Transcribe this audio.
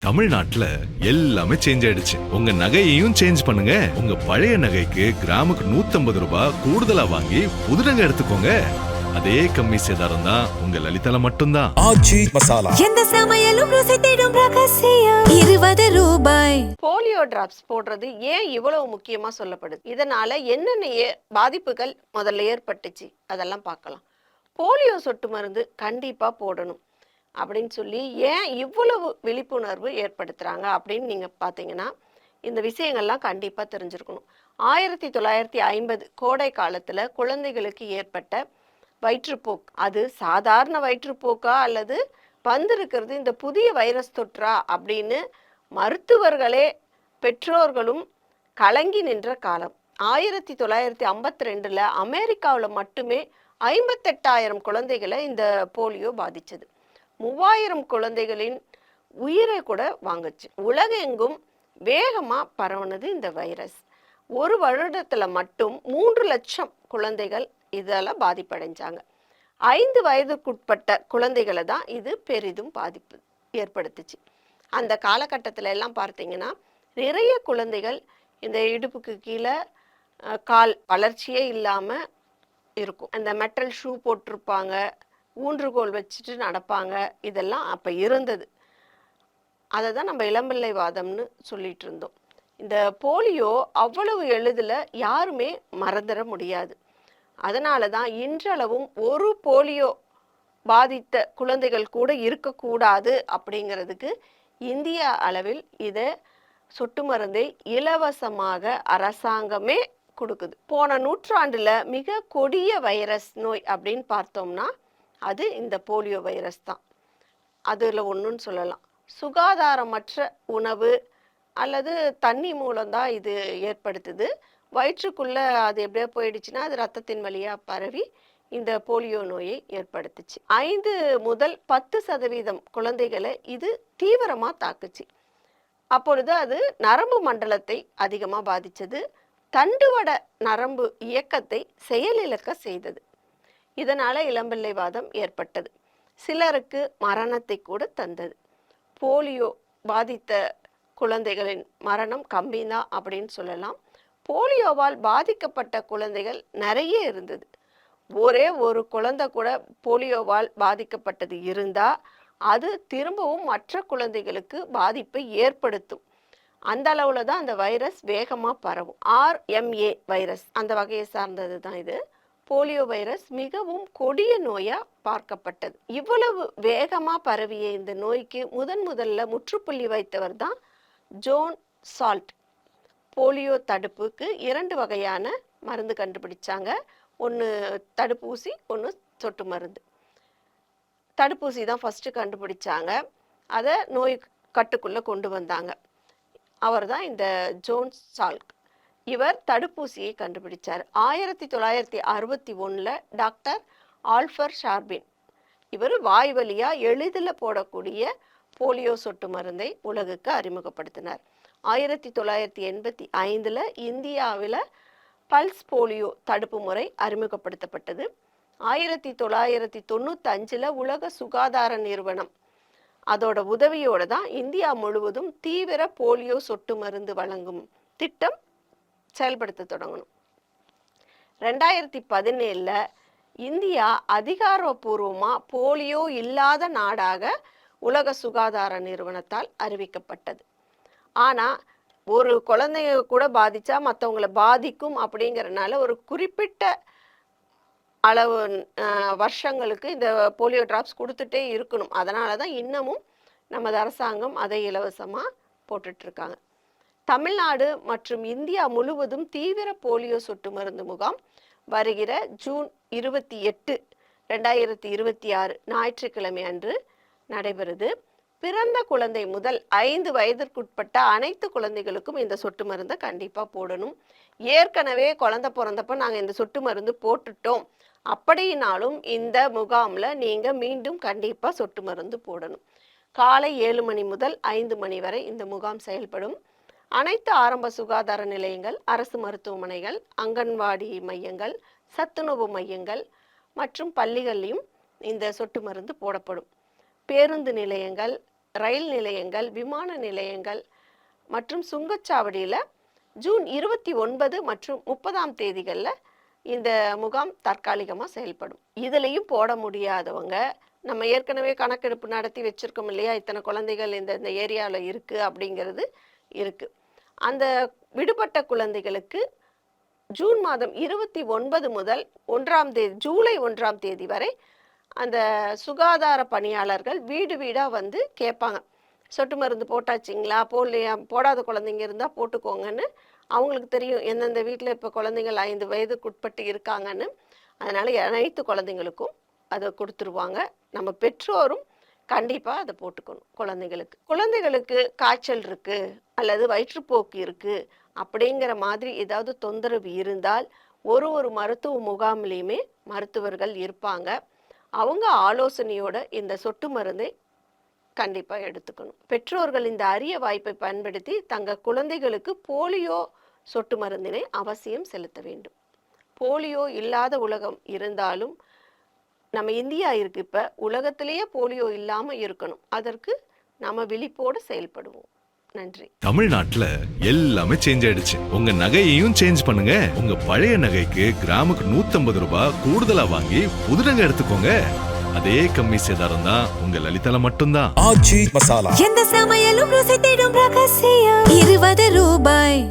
தமிழ்நாட்டுல எல்லாமே சேஞ்ச் ஆயிடுச்சு. உங்க நகையையும் சேஞ்ச் பண்ணுங்க. உங்க பழைய நகைக்கு கிராமுக்கு 150 ரூபாய் கூடுதலா வாங்கி புது நகை எடுத்துக்கோங்க. அதே கம்மி சேதாரம் தான் உங்க லலிதால மட்டும்தான். ஆச்சி மசாலா. எந்த சமையலும் ருசி தேடும் ரகசியம் 20 ரூபாய். போலியோ டிராப்ஸ் போடுறது ஏன் இவ்வளவு முக்கியமா சொல்லப்படுது? இதனால என்னென்ன பாதிப்புகள் முதல்ல ஏற்பட்டுச்சு அதெல்லாம் பார்க்கலாம். போலியோ சொட்டு மருந்து கண்டிப்பா போடணும் அப்படின்னு சொல்லி ஏன் இவ்வளவு விழிப்புணர்வு ஏற்படுத்துறாங்க அப்படின்னு நீங்க பார்த்தீங்கன்னா இந்த விஷயங்கள்லாம் கண்டிப்பா தெரிஞ்சிருக்கணும். 1950 கோடை காலத்துல குழந்தைகளுக்கு ஏற்பட்ட வயிற்றுப்போக்கு, அது சாதாரண வயிற்றுப்போக்கா அல்லது வந்திருக்கிறது இந்த புதிய வைரஸ் தொற்றா அப்படின்னு மருத்துவர்களே பெற்றோர்களும் கலங்கி நின்ற காலம். 1952 அமெரிக்காவில் மட்டுமே 58,000 குழந்தைகளை இந்த போலியோ பாதிச்சது. 3000 குழந்தைகளின் உயிரை கூட வாங்குச்சு. உலகெங்கும் வேகமாக பரவுனது இந்த வைரஸ். ஒரு வருடத்தில் மட்டும் 3 லட்சம் குழந்தைகள் இதால் பாதிப்படைஞ்சாங்க. 5 வயதுக்குட்பட்ட குழந்தைகளை தான் இது பெரிதும் பாதிப்பு ஏற்படுத்துச்சு. அந்த காலகட்டத்தில் எல்லாம் பார்த்தீங்கன்னா நிறைய குழந்தைகள் இந்த இடுப்புக்கு கீழே கால் வளர்ச்சியே இல்லாமல் இருக்கும். அந்த மெட்டல் ஷூ போட்டிருப்பாங்க, ஊன்றுகோல் வச்சுட்டு நடப்பாங்க. இதெல்லாம் அப்போ இருந்தது. அதை தான் நம்ம இளம்பிள்ளை வாதம்னு சொல்லிட்டு இருந்தோம். இந்த போலியோ அவ்வளவு எளிதில் யாருமே மறந்துட முடியாது. அதனால தான் இன்றளவும் ஒரு போலியோ பாதித்த குழந்தைகள் கூட இருக்கக்கூடாது அப்படிங்கிறதுக்கு இந்திய அளவில் இதை சொட்டு மருந்தை இலவசமாக அரசாங்கமே கொடுக்குது. போன நூற்றாண்டில் மிக கொடிய வைரஸ் நோய் அப்படின்னு பார்த்தோம்னா அது இந்த போலியோ வைரஸ் தான். அதில் ஒன்றுன்னு சொல்லலாம். சுகாதாரமற்ற உணவு அல்லது தண்ணி மூலம்தான் இது ஏற்படுத்துது. வயிற்றுக்குள்ளே அது எப்படியா போயிடுச்சுன்னா அது ரத்தத்தின் வழியாக பரவி இந்த போலியோ நோயை ஏற்படுத்துச்சு. 5 முதல் 10% குழந்தைகளை இது தீவிரமாக தாக்குச்சு. அப்பொழுது அது நரம்பு மண்டலத்தை அதிகமாக பாதித்தது. தண்டுவட நரம்பு இயக்கத்தை செயலிழக்க செய்தது. இதனால் இளம்பிள்ளை வாதம் ஏற்பட்டது. சிலருக்கு மரணத்தை கூட தந்தது. போலியோ பாதித்த குழந்தைகளின் மரணம் கம்மிதான் அப்படின்னு சொல்லலாம். போலியோவால் பாதிக்கப்பட்ட குழந்தைகள் நிறைய இருந்தது. ஒரே ஒரு குழந்தை கூட போலியோவால் பாதிக்கப்பட்டது இருந்தால் அது திரும்பவும் மற்ற குழந்தைகளுக்கு பாதிப்பை ஏற்படுத்தும். அந்த அளவில் தான் அந்த வைரஸ் வேகமாக பரவும். RMA வைரஸ் அந்த வகையை சார்ந்தது தான் இது. போலியோ வைரஸ் மிகவும் கொடிய நோயாக பார்க்கப்பட்டது. இவ்வளவு வேகமாக பரவிய இந்த நோய்க்கு முதல்ல முற்றுப்புள்ளி வைத்தவர் தான் ஜோன் சால்ட். போலியோ தடுப்புக்கு 2 வகையான மருந்து கண்டுபிடிச்சாங்க. ஒன்று தடுப்பூசி, ஒன்று சொட்டு மருந்து. தடுப்பூசி தான் ஃபஸ்ட்டு கண்டுபிடிச்சாங்க. அதை நோய் கட்டுக்குள்ளே கொண்டு வந்தாங்க. அவர் தான் இந்த ஜோன் சால்ட். இவர் தடுப்பூசியை கண்டுபிடிச்சார். 1961 டாக்டர் ஆல்ஃபர் ஷார்பின் இவர் வாய் வழியாக எளிதில் போடக்கூடிய போலியோ சொட்டு மருந்தை உலகுக்கு அறிமுகப்படுத்தினார். 1985 இந்தியாவில் பல்ஸ் போலியோ தடுப்பு முறை அறிமுகப்படுத்தப்பட்டது. 1995 உலக சுகாதார நிறுவனம் அதோட உதவியோடு தான் இந்தியா முழுவதும் தீவிர போலியோ சொட்டு மருந்து வழங்கும் திட்டம் செயல்படுத்த தொடங்கணும். 2017 இந்தியா அதிகாரப்பூர்வமாக போலியோ இல்லாத நாடாக உலக சுகாதார நிறுவனத்தால் அறிவிக்கப்பட்டது. ஆனால் ஒரு குழந்தைங்க கூட பாதித்தா மற்றவங்களை பாதிக்கும் அப்படிங்கிறனால ஒரு குறிப்பிட்ட அளவு வருஷங்களுக்கு இந்த போலியோ டிராப்ஸ் கொடுத்துட்டே இருக்கணும். அதனால தான் இன்னமும் நமது அரசாங்கம் அதை இலவசமாக போட்டுட்ருக்காங்க. தமிழ்நாடு மற்றும் இந்தியா முழுவதும் தீவிர போலியோ சொட்டு மருந்து முகாம் வருகிற ஜூன் 28, 2026 ஞாயிற்றுக்கிழமை அன்று நடைபெறுது. பிறந்த குழந்தை முதல் 5 வயதிற்குட்பட்ட அனைத்து குழந்தைகளுக்கும் இந்த சொட்டு மருந்தை கண்டிப்பாக போடணும். ஏற்கனவே குழந்தை பிறந்தப்போ நாங்கள் இந்த சொட்டு மருந்து போட்டுட்டோம் அப்படின்னாலும் இந்த முகாமில் நீங்கள் மீண்டும் கண்டிப்பாக சொட்டு மருந்து போடணும். காலை 7 மணி முதல் 5 மணி வரை இந்த முகாம் செயல்படும். அனைத்து ஆரம்ப சுகாதார நிலையங்கள், அரசு மருத்துவமனைகள், அங்கன்வாடி மையங்கள், சத்துணவு மையங்கள் மற்றும் பள்ளிகள்லையும் இந்த சொட்டு மருந்து போடப்படும். பேருந்து நிலையங்கள், ரயில் நிலையங்கள், விமான நிலையங்கள் மற்றும் சுங்கச்சாவடியில் ஜூன் 29 மற்றும் 30ஆம் தேதிகளில் இந்த முகாம் தற்காலிகமாக செயல்படும். இதுலேயும் போட முடியாதவங்க, நம்ம ஏற்கனவே கணக்கெடுப்பு நடத்தி வச்சுருக்கோம் இல்லையா, இத்தனை குழந்தைகள் இந்த ஏரியாவில் இருக்குது அப்படிங்கிறது இருக்குது. அந்த விடுபட்ட குழந்தைகளுக்கு ஜூன் மாதம் 29 முதல் 1ஆம் தேதி, ஜூலை 1ஆம் தேதி வரை அந்த சுகாதார பணியாளர்கள் வீடு வீடாக வந்து கேட்பாங்க, சொட்டு மருந்து போட்டாச்சிங்களா, போடலையா, போடாத குழந்தைங்க இருந்தால் போட்டுக்கோங்கன்னு. அவங்களுக்கு தெரியும் எந்தெந்த வீட்டில் இப்போ குழந்தைங்கள் 5 வயதுக்குட்பட்டு இருக்காங்கன்னு. அதனால் அனைத்து குழந்தைங்களுக்கும் அதை கொடுத்துருவாங்க. நம்ம பெற்றோரும் கண்டிப்பாக அதை போட்டுக்கணும். குழந்தைகளுக்கு காய்ச்சல் இருக்குது அல்லது வயிற்றுப்போக்கு இருக்குது அப்படிங்கிற மாதிரி ஏதாவது தொந்தரவு இருந்தால் ஒரு மருத்துவ முகாமிலையுமே மருத்துவர்கள் இருப்பாங்க. அவங்க ஆலோசனையோட இந்த சொட்டு மருந்தை கண்டிப்பாக எடுத்துக்கணும். பெற்றோர்கள் இந்த அரிய வாய்ப்பை பயன்படுத்தி தங்கள் குழந்தைகளுக்கு போலியோ சொட்டு மருந்தினை அவசியம் செலுத்த வேண்டும். போலியோ இல்லாத உலகம் இருந்தாலும் நம்ம இந்தியா இருக்கு, இப்போ உலகத்திலேயே போலியோ இல்லாமல் இருக்கணும். அதற்கு நம்ம விழிப்போடு செயல்படுவோம். நன்றி. தமிழ்நாட்டுல எல்லாமே சேஞ்ச் ஆயிடுச்சு. உங்க நகையையும் சேஞ்ச் பண்ணுங்க. உங்க பழைய நகைக்கு கிராமுக்கு 150 ரூபாய் கூடுதலா வாங்கி புது நகை எடுத்துக்கோங்க. அதே கம்மி சேதாரம் தான் உங்க லலிதால மட்டும்தான். எந்த சமையலும் ருசி தேடும் ரகசியம் 20 ரூபாய்.